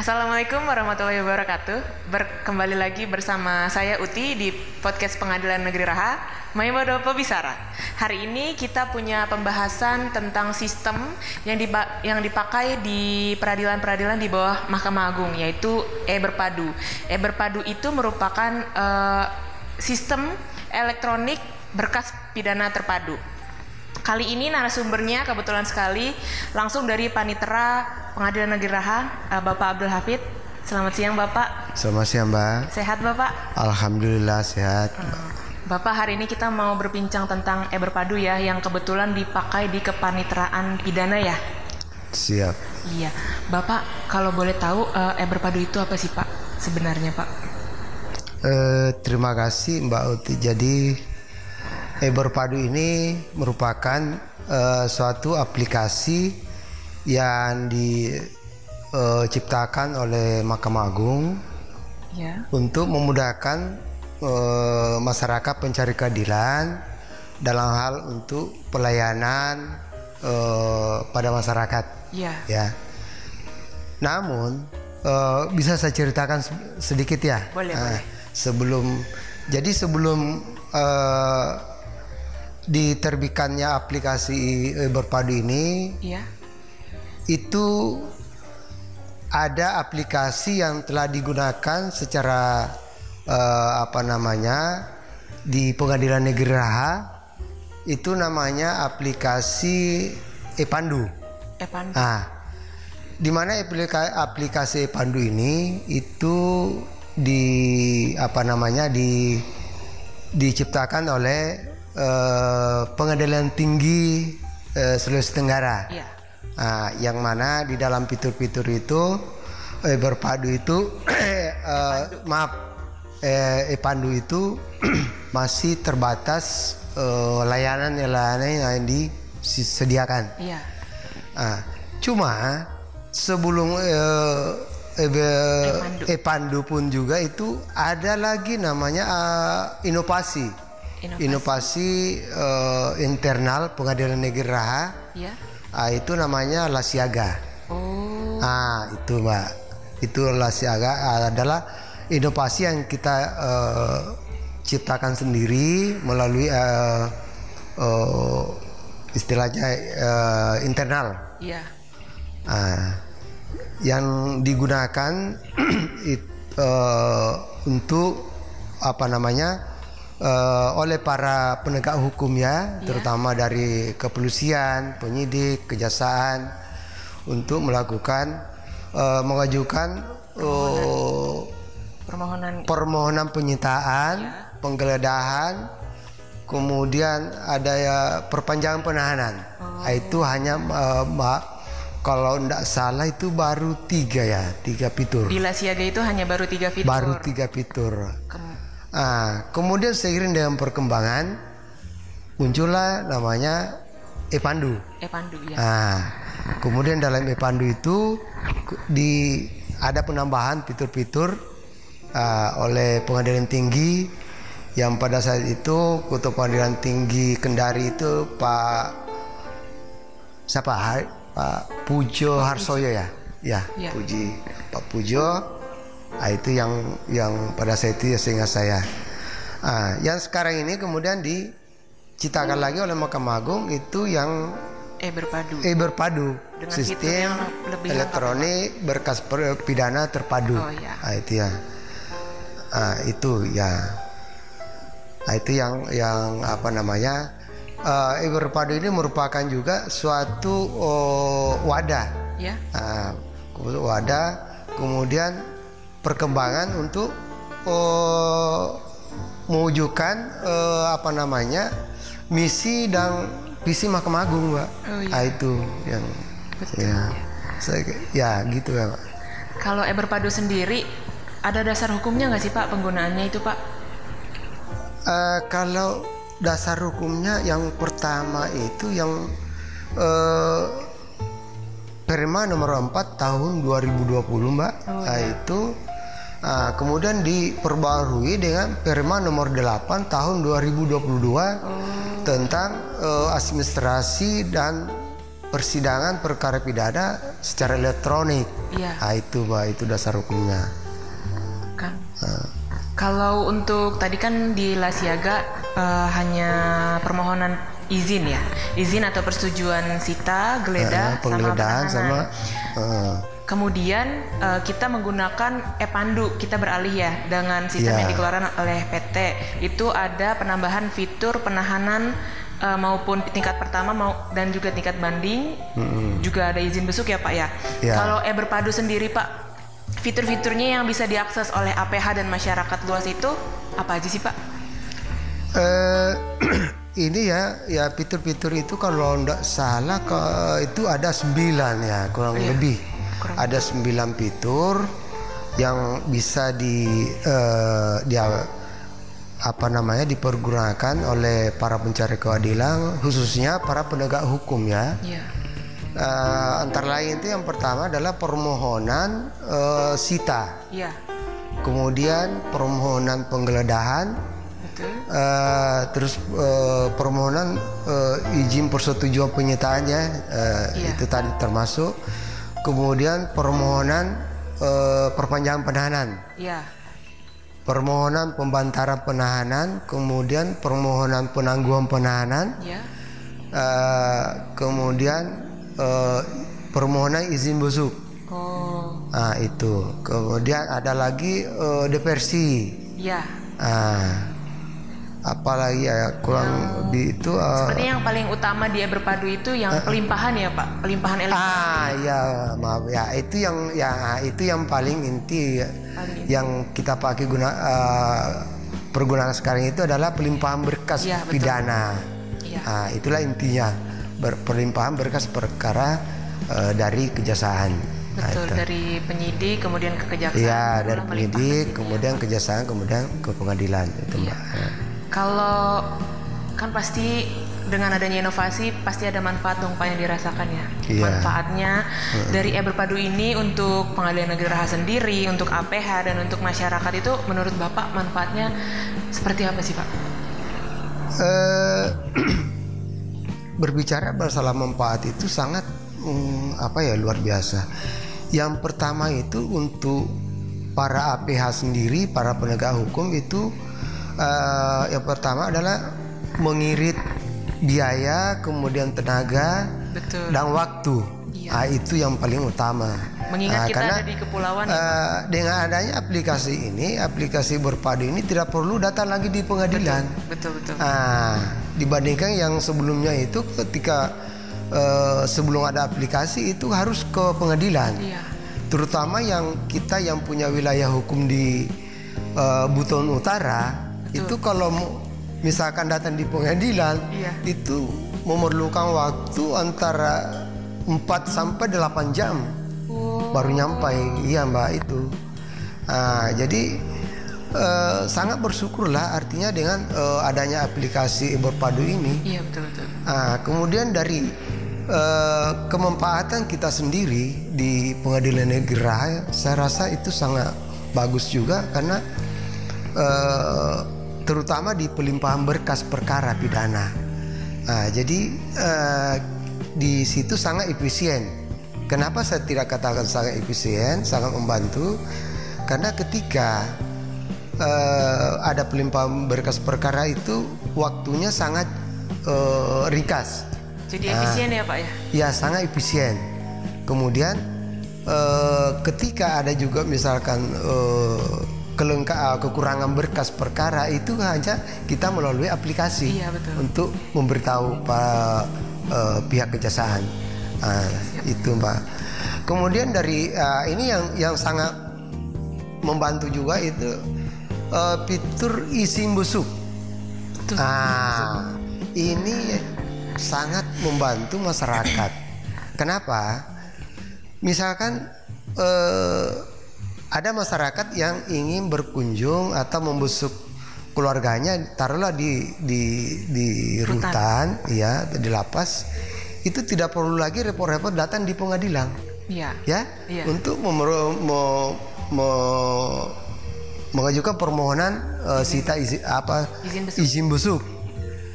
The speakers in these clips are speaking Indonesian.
Assalamualaikum warahmatullahi wabarakatuh. Kembali lagi bersama saya Uti di podcast Pengadilan Negeri Raha, Maymodo Pebisara. Hari ini kita punya pembahasan tentang sistem yang dipakai di peradilan-peradilan di bawah Mahkamah Agung, yaitu e-Berpadu. E-Berpadu itu merupakan sistem elektronik berkas pidana terpadu. Kali ini narasumbernya kebetulan sekali langsung dari Panitera Pengadilan Negeri Raha, Bapak Abdul Hafid. Selamat siang Bapak. Selamat siang Mbak. Sehat Bapak? Alhamdulillah sehat. Bapak, hari ini kita mau berbincang tentang e-Berpadu ya, yang kebetulan dipakai di kepaniteraan pidana ya. Siap. Iya, Bapak kalau boleh tahu e-Berpadu itu apa sih Pak sebenarnya Pak? Terima kasih Mbak Uti. Jadi e-Berpadu ini merupakan suatu aplikasi yang diciptakan oleh Mahkamah Agung ya, untuk memudahkan masyarakat pencari keadilan dalam hal untuk pelayanan pada masyarakat. Ya. Namun bisa saya ceritakan sedikit ya. Boleh. Sebelum diterbitkannya aplikasi e-Berpadu ini, itu ada aplikasi yang telah digunakan secara di Pengadilan Negeri Raha. Itu namanya aplikasi e-Pandu. Di mana aplikasi e-Pandu ini itu diciptakan oleh Pengadilan Tinggi Sulawesi Tenggara. Yang mana di dalam fitur-fitur itu e-Berpadu itu e-Pandu itu masih terbatas layanan yang disediakan. Cuma sebelum e-Pandu pun juga itu ada lagi namanya inovasi internal Pengadilan Negeri Raha. Itu namanya Lasiaga. Itu Mbak. Itu Lasiaga adalah inovasi yang kita ciptakan sendiri melalui istilahnya internal. Yang digunakan untuk oleh para penegak hukum ya, terutama dari kepolisian, penyidik, kejaksaan, untuk mengajukan permohonan penyitaan, penggeledahan, kemudian ada perpanjangan penahanan. Itu hanya Mbak, kalau tidak salah itu baru tiga fitur. Di Lasiaga itu hanya baru 3 fitur. Baru 3 fitur. Kemudian seiring dengan perkembangan muncullah namanya e-Pandu. Kemudian dalam e-Pandu itu ada penambahan fitur-fitur oleh Pengadilan Tinggi, yang pada saat itu Ketua Pengadilan Tinggi Kendari itu Pak Pujo Harsoyo ya. Pak Pujo. Itu yang pada saat itu seingat saya. Yang sekarang ini kemudian diciptakan lagi oleh Mahkamah Agung itu yang e-Berpadu sistem elektronik berkas pidana terpadu. Itu ya. Itu yang e-Berpadu ini merupakan juga suatu wadah. Wadah, kemudian perkembangan untuk mewujudkan misi dan visi Mahkamah Agung, Mbak. Itu yang gitu ya, Pak. Kalau e-Berpadu sendiri ada dasar hukumnya nggak sih Pak penggunaannya itu Pak? Kalau dasar hukumnya yang pertama itu yang Perma nomor 4 tahun 2020 Mbak. Itu kemudian diperbarui dengan Perma nomor 8 tahun 2022 tentang administrasi dan persidangan perkara pidana secara elektronik. Iya. Nah, itu Mbak, itu dasar hukumnya. Kan. Kalau untuk tadi kan di Lasiaga hanya permohonan izin ya, izin atau persetujuan sita, geledah, penggeledahan sama kemudian kita menggunakan e-pandu, kita beralih ya dengan sistem yang dikeluarkan oleh PT. Itu ada penambahan fitur penahanan maupun tingkat pertama dan juga tingkat banding, juga ada izin besuk ya Pak ya. Kalau e-berpadu sendiri Pak, fitur-fiturnya yang bisa diakses oleh APH dan masyarakat luas itu apa aja sih Pak? Ini ya fitur-fitur itu kalau tidak salah itu ada 9 ya kurang lebih. Ada 9 fitur yang bisa dipergunakan oleh para pencari keadilan, khususnya para penegak hukum ya. Antara lain itu yang pertama adalah permohonan sita, kemudian permohonan penggeledahan, terus permohonan izin persetujuan penyitaannya, itu tadi termasuk, kemudian permohonan perpanjangan penahanan, permohonan pembantaran penahanan, kemudian permohonan penangguhan penahanan, kemudian permohonan izin busuk. Nah, itu. Kemudian ada lagi diversi. Apalagi ya kurang lebih itu. Sepertinya yang paling utama dia berpadu itu yang pelimpahan ya Pak, pelimpahan elektronik. Ya maaf ya, itu yang paling inti yang kita pakai pergunaan sekarang itu adalah pelimpahan berkas pidana. Itulah intinya. Perlimpahan berkas perkara dari kejaksaan. Betul, dari penyidik kemudian ke kejaksaan. Iya, dari penyidik kemudian kejaksaan kemudian ke pengadilan itu Mbak. Kalau kan pasti dengan adanya inovasi pasti ada manfaat dong Pak yang dirasakan ya. Manfaatnya dari e-berpadu ini untuk Pengadilan Negeri Raha sendiri, untuk APH dan untuk masyarakat itu menurut Bapak manfaatnya seperti apa sih Pak? Berbicara masalah manfaat itu sangat luar biasa. Yang pertama itu untuk para APH sendiri, para penegak hukum itu yang pertama adalah mengirit biaya, kemudian tenaga, dan waktu. Itu yang paling utama. Mengingat kita ada di kepulauan. Dengan adanya aplikasi ini, aplikasi berpadu ini tidak perlu datang lagi di pengadilan. Betul. Dibandingkan yang sebelumnya itu ketika sebelum ada aplikasi itu harus ke pengadilan. Terutama yang kita yang punya wilayah hukum di Buton Utara. Itu kalau misalkan datang di pengadilan itu memerlukan waktu antara 4 sampai 8 jam baru nyampai. Iya Mbak itu. Jadi sangat bersyukurlah artinya dengan adanya aplikasi berpadu ini. Iya betul. Kemudian dari kemanfaatan kita sendiri di Pengadilan Negeri Raha, saya rasa itu sangat bagus juga karena terutama di pelimpahan berkas perkara pidana. Jadi di situ sangat efisien. Kenapa saya tidak katakan sangat efisien, sangat membantu? Karena ketika ada pelimpahan berkas perkara itu waktunya sangat ringkas. Jadi efisien ya Pak ya? Ya sangat efisien. Kemudian ketika ada juga misalkan kekurangan berkas perkara itu hanya kita melalui aplikasi untuk memberitahu pihak kejaksaan. Itu Mbak. Kemudian dari ini yang sangat membantu juga itu fitur izin busuk. Ini sangat membantu masyarakat. Kenapa? Misalkan ada masyarakat yang ingin berkunjung atau membesuk keluarganya, taruhlah di rutan, ya, di lapas, itu tidak perlu lagi repot-repot datang di pengadilan, untuk mengajukan permohonan sita izin busuk.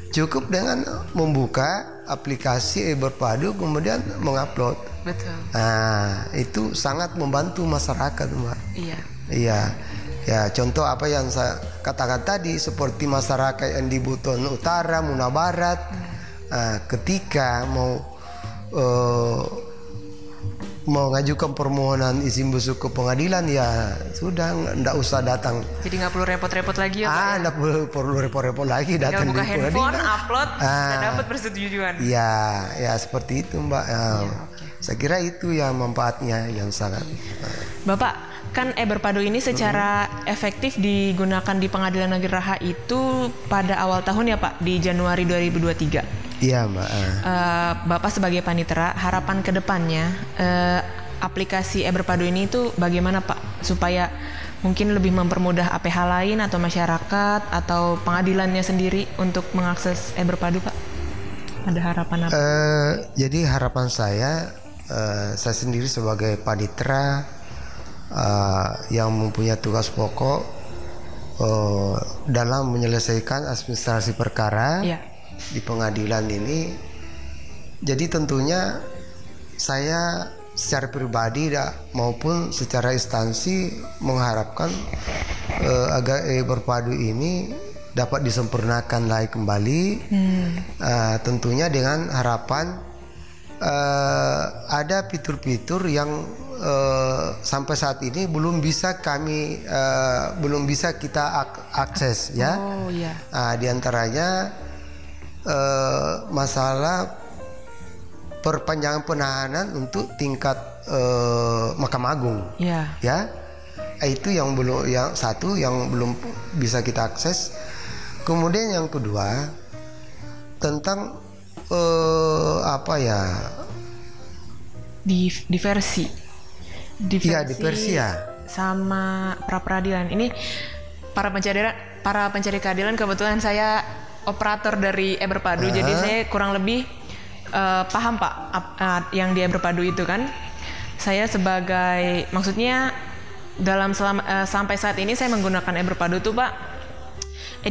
Cukup dengan membuka aplikasi e-Berpadu kemudian mengupload. Betul. Nah, itu sangat membantu masyarakat, Mbak. Iya. Iya. Ya, contoh apa yang saya katakan tadi seperti masyarakat yang di Buton Utara, Muna Barat, ketika mau ngajukan permohonan izin busuk ke pengadilan, ya sudah nggak usah datang. Jadi nggak perlu repot-repot lagi ya Pak ya? Nggak perlu repot-repot lagi datang Tinggal buka di handphone, pengadilan. upload, sudah dapat persetujuan. Ya seperti itu, Mbak. Saya kira itu yang manfaatnya yang sangat. Bapak, kan e-Berpadu ini secara efektif digunakan di Pengadilan Negeri Raha itu pada awal tahun ya Pak, di Januari 2023. Iya, Mbak. Bapak sebagai panitera, harapan kedepannya aplikasi e-Berpadu ini itu bagaimana Pak? Supaya mungkin lebih mempermudah APH lain atau masyarakat atau pengadilannya sendiri untuk mengakses e-Berpadu Pak? Ada harapan apa? Jadi harapan saya sendiri sebagai panitera yang mempunyai tugas pokok dalam menyelesaikan administrasi perkara di pengadilan ini. Jadi tentunya saya secara pribadi maupun secara instansi mengharapkan agar e-Berpadu ini dapat disempurnakan lagi kembali. Tentunya dengan harapan ada fitur-fitur yang sampai saat ini belum bisa kita akses ya. Di antaranya masalah perpanjangan penahanan untuk tingkat Mahkamah Agung. Ya. Itu yang belum bisa kita akses. Kemudian yang kedua tentang diversi ya sama pra peradilan. Ini para pencari keadilan, kebetulan saya operator dari e-Berpadu, jadi saya kurang lebih paham Pak yang di e-Berpadu itu kan. Saya maksudnya sampai saat ini saya menggunakan e-Berpadu tuh Pak,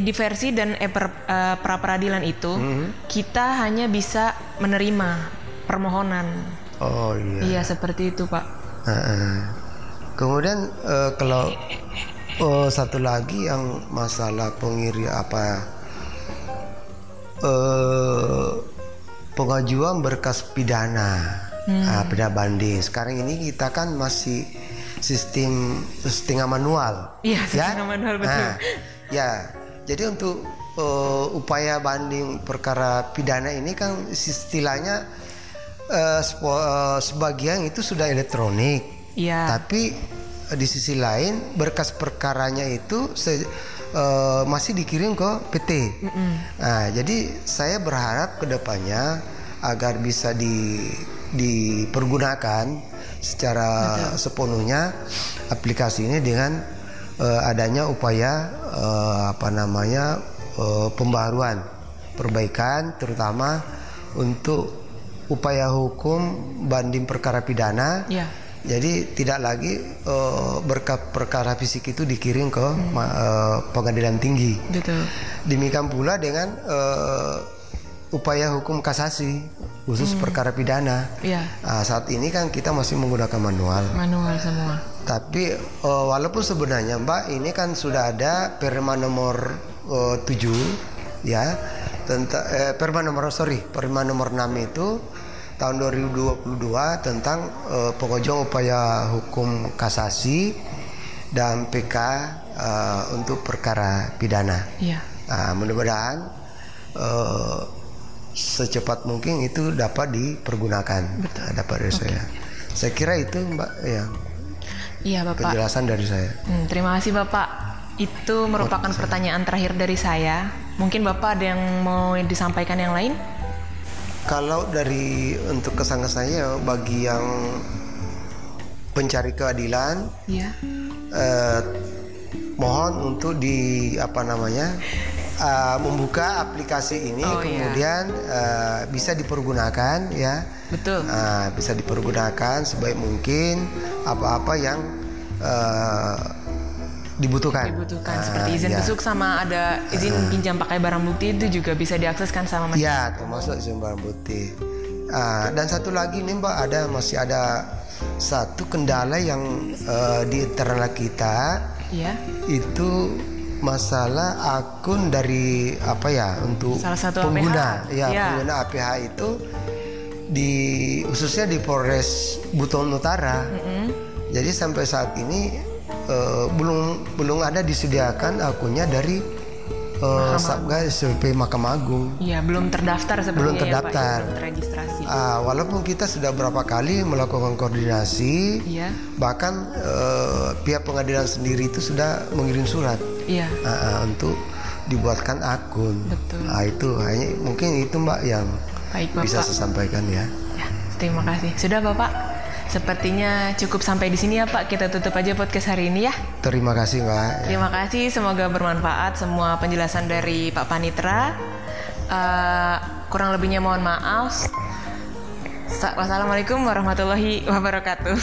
diversi dan pra peradilan itu kita hanya bisa menerima permohonan. Iya seperti itu Pak. Kemudian kalau satu lagi yang masalah pengajuan berkas pidana, pidana banding. Sekarang ini kita kan masih sistem setengah manual. Iya, setengah manual betul. Jadi untuk upaya banding perkara pidana ini kan istilahnya sebagian itu sudah elektronik. Tapi di sisi lain berkas perkaranya itu masih dikirim ke PT. Jadi saya berharap kedepannya agar bisa dipergunakan secara sepenuhnya aplikasi ini dengan adanya upaya pembaruan, perbaikan, terutama untuk upaya hukum banding perkara pidana. Jadi tidak lagi berkas perkara fisik itu dikirim ke pengadilan tinggi. Demikian pula dengan upaya hukum kasasi khusus perkara pidana. Saat ini kan kita masih menggunakan manual semua. Tapi walaupun sebenarnya Mbak ini kan sudah ada Perma nomor 7 ya, tentang Perma nomor 6 itu tahun 2022 tentang pengajuan upaya hukum kasasi dan PK untuk perkara pidana. Mudah-mudahan secepat mungkin itu dapat dipergunakan. Saya kira itu Mbak ya. Iya Bapak. Penjelasan dari saya. Terima kasih Bapak. Itu merupakan pertanyaan terakhir dari saya. Mungkin Bapak ada yang mau disampaikan yang lain? Kalau untuk kesan-kesannya bagi yang pencari keadilan, mohon untuk membuka aplikasi ini, kemudian bisa dipergunakan ya. Bisa dipergunakan sebaik mungkin apa-apa yang dibutuhkan. Seperti izin besuk sama ada izin pinjam pakai barang bukti itu juga bisa diakses kan sama masyarakat. Iya, termasuk izin barang bukti. Dan satu lagi nih Mbak, masih ada satu kendala yang di internal kita. Iya. Itu masalah akun dari untuk salah satu pengguna, APH. Pengguna APH itu khususnya di Polres Buton Utara. Jadi sampai saat ini belum ada disediakan akunnya dari Satgas SPP Mahkamah Agung. Iya, belum terdaftar sebenarnya. Belum terdaftar. Belum terregistrasi. Walaupun kita sudah berapa kali melakukan koordinasi, bahkan pihak pengadilan sendiri itu sudah mengirim surat untuk dibuatkan akun. Betul. Itu hanya mungkin itu Mbak yang bisa saya sampaikan ya. Terima kasih. Sudah Bapak. Sepertinya cukup sampai di sini ya Pak. Kita tutup aja podcast hari ini ya. Terima kasih Mbak. Terima kasih. Semoga bermanfaat semua penjelasan dari Pak Panitra. Kurang lebihnya mohon maaf. Wassalamualaikum warahmatullahi wabarakatuh.